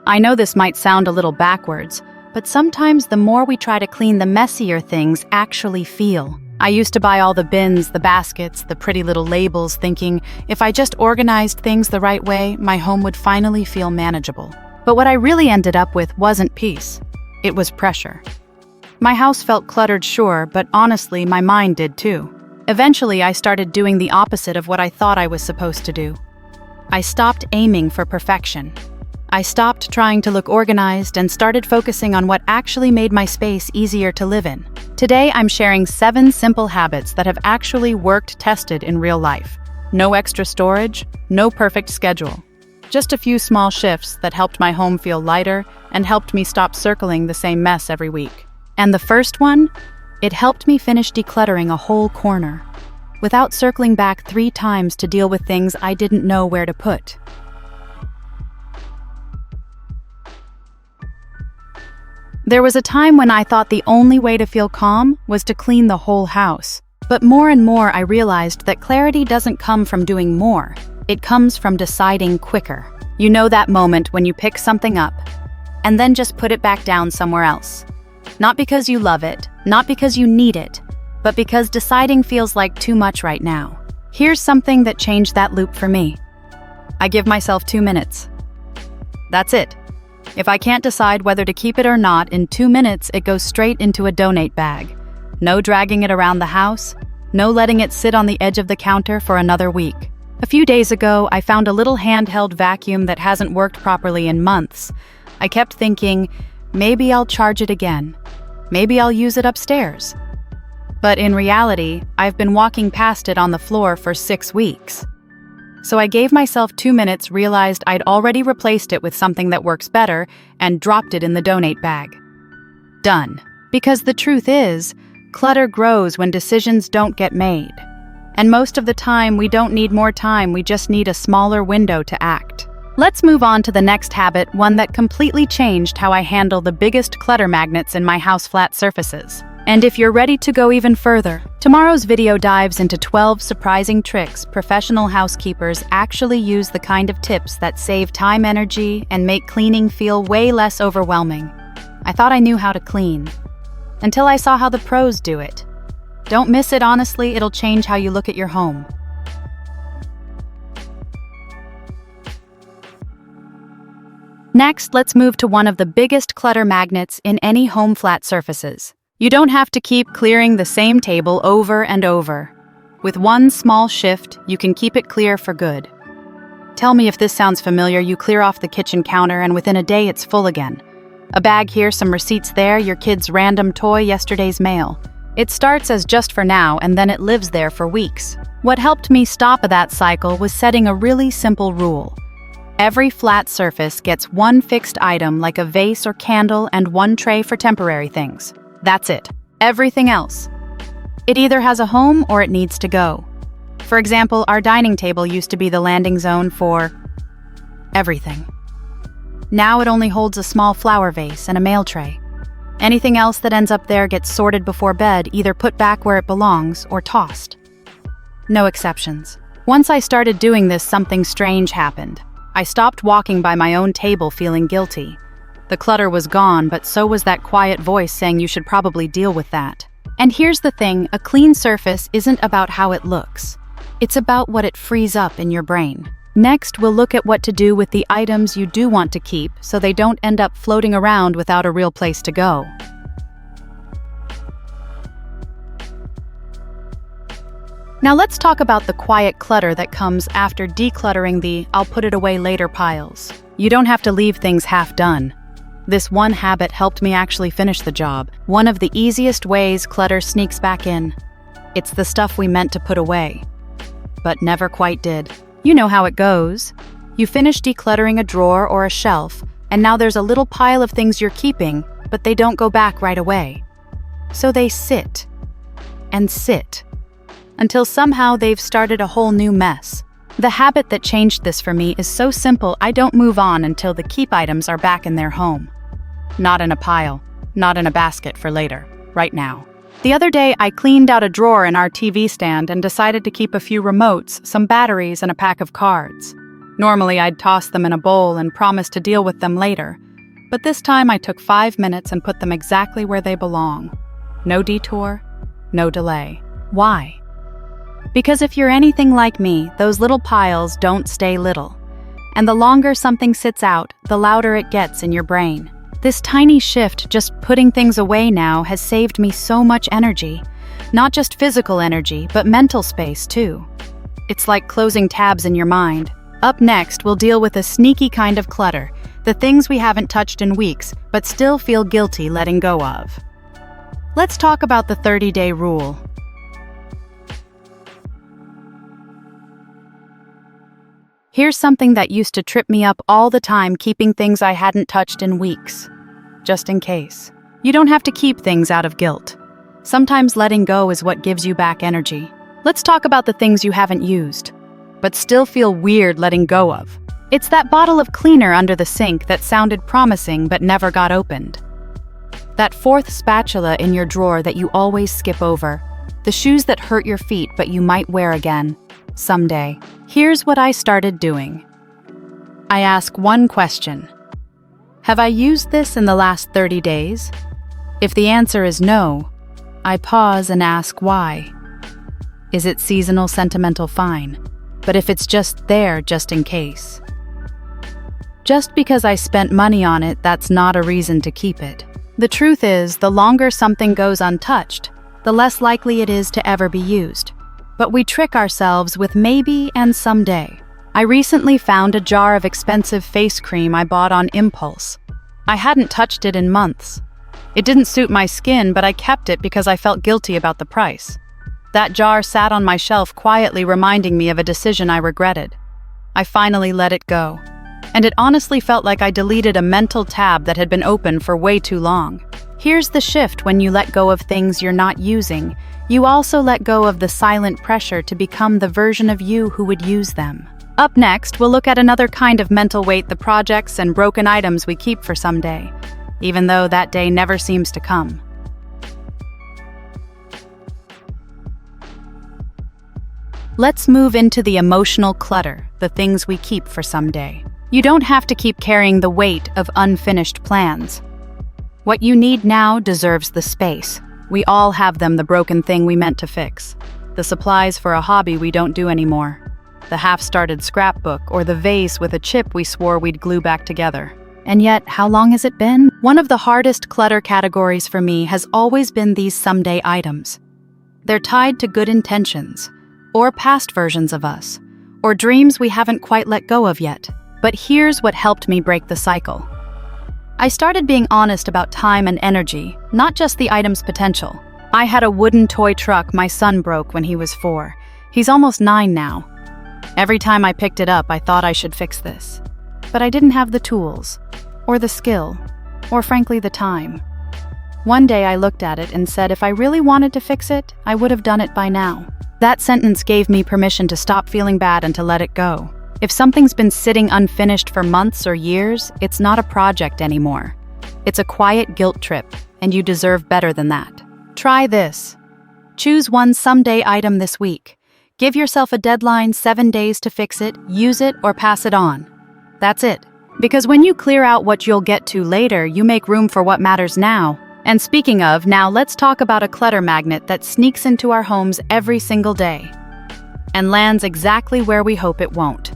I know this might sound a little backwards, but sometimes the more we try to clean, the messier things actually feel. I used to buy all the bins, the baskets, the pretty little labels, thinking if I just organized things the right way, my home would finally feel manageable. But what I really ended up with wasn't peace. It was pressure. My house felt cluttered, sure, but honestly, my mind did too. Eventually, I started doing the opposite of what I thought I was supposed to do. I stopped aiming for perfection. I stopped trying to look organized and started focusing on what actually made my space easier to live in. Today, I'm sharing 7 simple habits that have actually worked, tested in real life. No extra storage, no perfect schedule. Just a few small shifts that helped my home feel lighter and helped me stop circling the same mess every week. And the first one? It helped me finish decluttering a whole corner, without circling back 3 times to deal with things I didn't know where to put. There was a time when I thought the only way to feel calm was to clean the whole house. But more and more I realized that clarity doesn't come from doing more. It comes from deciding quicker. You know that moment when you pick something up and then just put it back down somewhere else. Not because you love it, not because you need it, but because deciding feels like too much right now. Here's something that changed that loop for me. I give myself 2 minutes. That's it. If I can't decide whether to keep it or not, in 2 minutes it goes straight into a donate bag. No dragging it around the house, no letting it sit on the edge of the counter for another week. A few days ago, I found a little handheld vacuum that hasn't worked properly in months. I kept thinking, maybe I'll charge it again. Maybe I'll use it upstairs. But in reality, I've been walking past it on the floor for 6 weeks. So I gave myself 2 minutes, realized I'd already replaced it with something that works better, and dropped it in the donate bag. Done. Because the truth is, clutter grows when decisions don't get made. And most of the time, we don't need more time, we just need a smaller window to act. Let's move on to the next habit, one that completely changed how I handle the biggest clutter magnets in my house: flat surfaces. And if you're ready to go even further, tomorrow's video dives into 12 surprising tricks professional housekeepers actually use, the kind of tips that save time, energy, and make cleaning feel way less overwhelming. I thought I knew how to clean, until I saw how the pros do it. Don't miss it, honestly, it'll change how you look at your home. Next, let's move to one of the biggest clutter magnets in any home: flat surfaces. You don't have to keep clearing the same table over and over. With one small shift, you can keep it clear for good. Tell me if this sounds familiar. You clear off the kitchen counter and within a day it's full again. A bag here, some receipts there, your kid's random toy, yesterday's mail. It starts as just for now and then it lives there for weeks. What helped me stop that cycle was setting a really simple rule. Every flat surface gets one fixed item, like a vase or candle, and one tray for temporary things. That's it. Everything else, it either has a home or it needs to go. For example, our dining table used to be the landing zone for everything. Now it only holds a small flower vase and a mail tray. Anything else that ends up there gets sorted before bed, either put back where it belongs or tossed. No exceptions. Once I started doing this, something strange happened. I stopped walking by my own table feeling guilty. The clutter was gone, but so was that quiet voice saying you should probably deal with that. And here's the thing, a clean surface isn't about how it looks. It's about what it frees up in your brain. Next, we'll look at what to do with the items you do want to keep so they don't end up floating around without a real place to go. Now let's talk about the quiet clutter that comes after decluttering the "I'll put it away later" piles. You don't have to leave things half done. This one habit helped me actually finish the job. One of the easiest ways clutter sneaks back in. It's the stuff we meant to put away, but never quite did. You know how it goes. You finish decluttering a drawer or a shelf, and now there's a little pile of things you're keeping, but they don't go back right away. So they sit and sit until somehow they've started a whole new mess. The habit that changed this for me is so simple: I don't move on until the keep items are back in their home. Not in a pile, not in a basket for later, right now. The other day, I cleaned out a drawer in our TV stand and decided to keep a few remotes, some batteries, and a pack of cards. Normally, I'd toss them in a bowl and promise to deal with them later, but this time I took 5 minutes and put them exactly where they belong. No detour, no delay. Why? Because if you're anything like me, those little piles don't stay little. And the longer something sits out, the louder it gets in your brain. This tiny shift, just putting things away now, has saved me so much energy. Not just physical energy, but mental space too. It's like closing tabs in your mind. Up next, we'll deal with a sneaky kind of clutter, the things we haven't touched in weeks, but still feel guilty letting go of. Let's talk about the 30-day rule. Here's something that used to trip me up all the time, keeping things I hadn't touched in weeks. Just in case. You don't have to keep things out of guilt. Sometimes letting go is what gives you back energy. Let's talk about the things you haven't used, but still feel weird letting go of. It's that bottle of cleaner under the sink that sounded promising but never got opened. That fourth spatula in your drawer that you always skip over. The shoes that hurt your feet but you might wear again. Someday. Here's what I started doing. I ask one question. Have I used this in the last 30 days? If the answer is no, I pause and ask why. Is it seasonal, sentimental? Fine. But if it's just there, just in case. Just because I spent money on it, that's not a reason to keep it. The truth is, the longer something goes untouched, the less likely it is to ever be used. But we trick ourselves with maybe and someday. I recently found a jar of expensive face cream I bought on impulse. I hadn't touched it in months. It didn't suit my skin, but I kept it because I felt guilty about the price. That jar sat on my shelf quietly, reminding me of a decision I regretted. I finally let it go. And it honestly felt like I deleted a mental tab that had been open for way too long. Here's the shift: when you let go of things you're not using, you also let go of the silent pressure to become the version of you who would use them. Up next, we'll look at another kind of mental weight: the projects and broken items we keep for someday, even though that day never seems to come. Let's move into the emotional clutter, the things we keep for someday. You don't have to keep carrying the weight of unfinished plans. What you need now deserves the space. We all have them: the broken thing we meant to fix, the supplies for a hobby we don't do anymore, the half-started scrapbook, or the vase with a chip we swore we'd glue back together. And yet, how long has it been? One of the hardest clutter categories for me has always been these someday items. They're tied to good intentions, or past versions of us, or dreams we haven't quite let go of yet. But here's what helped me break the cycle. I started being honest about time and energy, not just the item's potential. I had a wooden toy truck my son broke when he was 4. He's almost 9 now. Every time I picked it up, I thought I should fix this. But I didn't have the tools, or the skill, or frankly the time. One day I looked at it and said if I really wanted to fix it, I would have done it by now. That sentence gave me permission to stop feeling bad and to let it go. If something's been sitting unfinished for months or years, it's not a project anymore. It's a quiet guilt trip, and you deserve better than that. Try this. Choose one someday item this week. Give yourself a deadline: 7 days to fix it, use it, or pass it on. That's it. Because when you clear out what you'll get to later, you make room for what matters now. And speaking of, now let's talk about a clutter magnet that sneaks into our homes every single day and lands exactly where we hope it won't.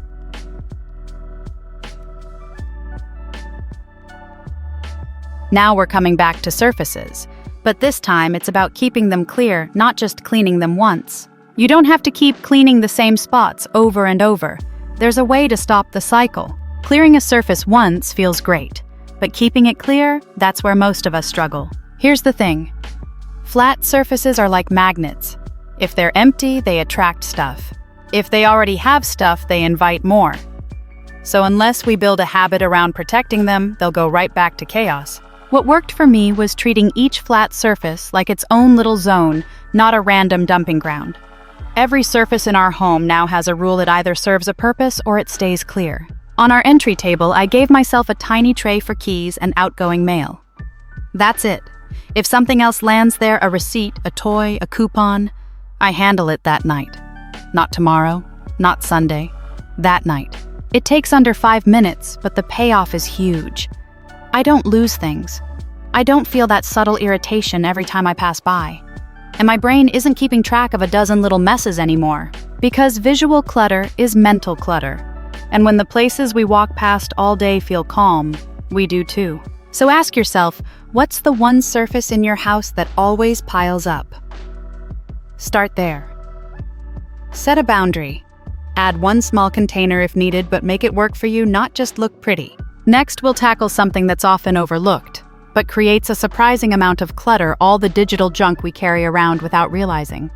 Now we're coming back to surfaces, but this time it's about keeping them clear, not just cleaning them once. You don't have to keep cleaning the same spots over and over. There's a way to stop the cycle. Clearing a surface once feels great, but keeping it clear, that's where most of us struggle. Here's the thing. Flat surfaces are like magnets. If they're empty, they attract stuff. If they already have stuff, they invite more. So unless we build a habit around protecting them, they'll go right back to chaos. What worked for me was treating each flat surface like its own little zone, not a random dumping ground. Every surface in our home now has a rule: it either serves a purpose or it stays clear. On our entry table, I gave myself a tiny tray for keys and outgoing mail. That's it. If something else lands there, a receipt, a toy, a coupon, I handle it that night. Not tomorrow, not Sunday, that night. It takes under 5 minutes, but the payoff is huge. I don't lose things. I don't feel that subtle irritation every time I pass by. And my brain isn't keeping track of a dozen little messes anymore, because visual clutter is mental clutter. And when the places we walk past all day feel calm, we do too. So ask yourself, what's the one surface in your house that always piles up? Start there. Set a boundary. Add one small container if needed, but make it work for you, not just look pretty. Next, we'll tackle something that's often overlooked, but creates a surprising amount of clutter, all the digital junk we carry around without realizing.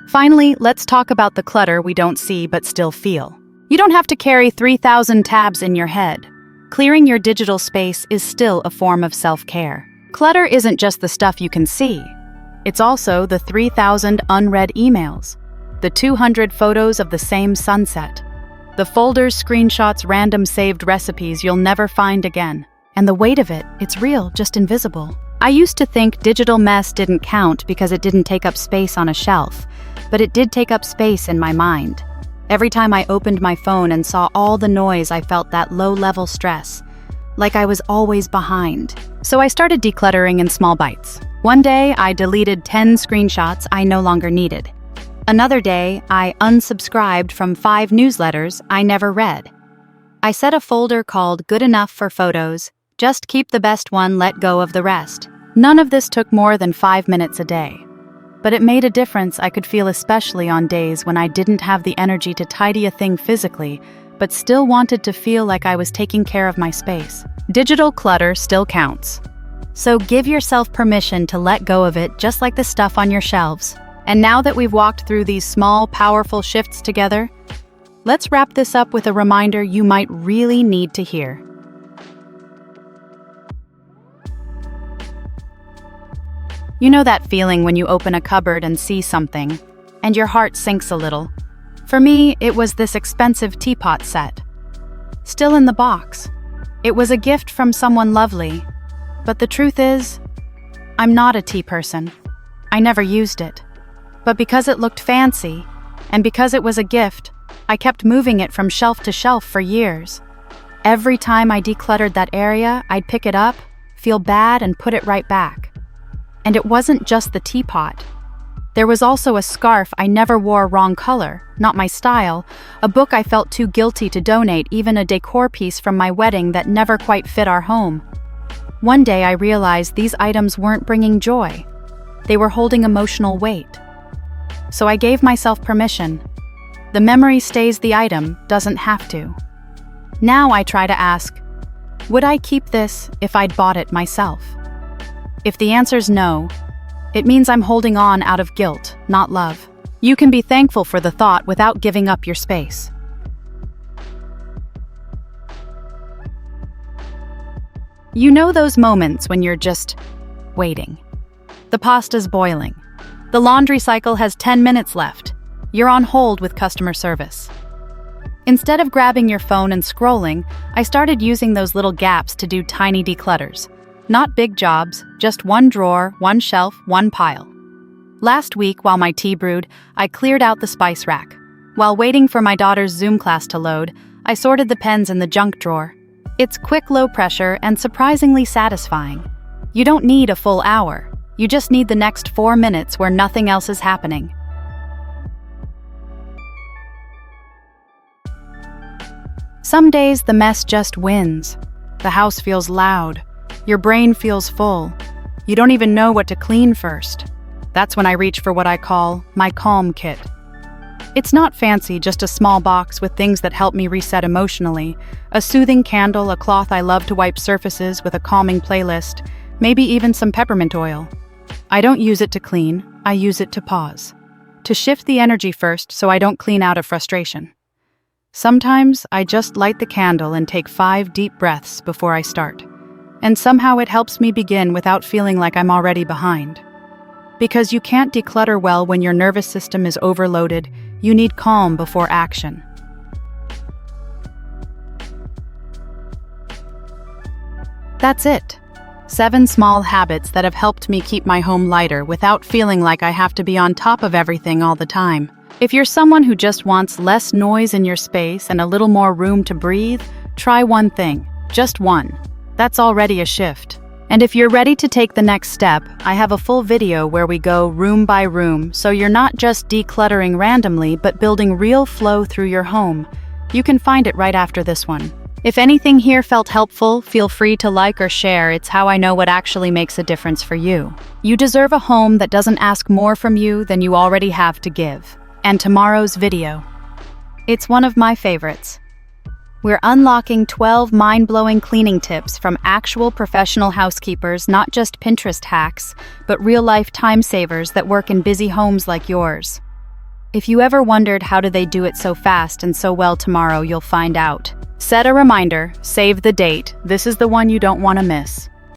Finally, let's talk about the clutter we don't see but still feel. You don't have to carry 3,000 tabs in your head. Clearing your digital space is still a form of self-care. Clutter isn't just the stuff you can see. It's also the 3,000 unread emails, the 200 photos of the same sunset, the folders, screenshots, random saved recipes you'll never find again. And the weight of it, it's real, just invisible. I used to think digital mess didn't count because it didn't take up space on a shelf, but it did take up space in my mind. Every time I opened my phone and saw all the noise, I felt that low-level stress, like I was always behind. So I started decluttering in small bites. One day, I deleted 10 screenshots I no longer needed. Another day, I unsubscribed from 5 newsletters I never read. I set a folder called Good Enough for Photos, just keep the best one, let go of the rest. None of this took more than 5 minutes a day. But it made a difference I could feel, especially on days when I didn't have the energy to tidy a thing physically, but still wanted to feel like I was taking care of my space. Digital clutter still counts. So give yourself permission to let go of it, just like the stuff on your shelves. And now that we've walked through these small, powerful shifts together, let's wrap this up with a reminder you might really need to hear. You know that feeling when you open a cupboard and see something, and your heart sinks a little? For me, it was this expensive teapot set. Still in the box. It was a gift from someone lovely. But the truth is, I'm not a tea person. I never used it. But because it looked fancy, and because it was a gift, I kept moving it from shelf to shelf for years. Every time I decluttered that area, I'd pick it up, feel bad, and put it right back. And it wasn't just the teapot. There was also a scarf I never wore, wrong color, not my style, a book I felt too guilty to donate, even a decor piece from my wedding that never quite fit our home. One day I realized these items weren't bringing joy. They were holding emotional weight. So I gave myself permission. The memory stays, the item doesn't have to. Now I try to ask, would I keep this if I'd bought it myself? If the answer's no, it means I'm holding on out of guilt, not love. You can be thankful for the thought without giving up your space. You know those moments when you're just waiting. The pasta's boiling. The laundry cycle has 10 minutes left. You're on hold with customer service. Instead of grabbing your phone and scrolling, I started using those little gaps to do tiny declutters. Not big jobs, just one drawer, one shelf, one pile. Last week, while my tea brewed, I cleared out the spice rack. While waiting for my daughter's Zoom class to load, I sorted the pens in the junk drawer. It's quick, low pressure, and surprisingly satisfying. You don't need a full hour. You just need the next 4 minutes where nothing else is happening. Some days the mess just wins. The house feels loud. Your brain feels full. You don't even know what to clean first. That's when I reach for what I call my calm kit. It's not fancy, just a small box with things that help me reset emotionally. A soothing candle, a cloth I love to wipe surfaces with, a calming playlist, maybe even some peppermint oil. I don't use it to clean, I use it to pause. To shift the energy first so I don't clean out of frustration. Sometimes I just light the candle and take 5 deep breaths before I start. And somehow it helps me begin without feeling like I'm already behind. Because you can't declutter well when your nervous system is overloaded. You need calm before action. That's it. 7 small habits that have helped me keep my home lighter without feeling like I have to be on top of everything all the time. If you're someone who just wants less noise in your space and a little more room to breathe, try one thing. Just one. That's already a shift. And if you're ready to take the next step, I have a full video where we go room by room, so you're not just decluttering randomly, but building real flow through your home. You can find it right after this one. If anything here felt helpful, feel free to like or share. It's how I know what actually makes a difference for you. You deserve a home that doesn't ask more from you than you already have to give. And tomorrow's video. It's one of my favorites. We're unlocking 12 mind-blowing cleaning tips from actual professional housekeepers, not just Pinterest hacks, but real-life time savers that work in busy homes like yours. If you ever wondered how do they do it so fast and so well, tomorrow you'll find out. Set a reminder, save the date. This is the one you don't want to miss.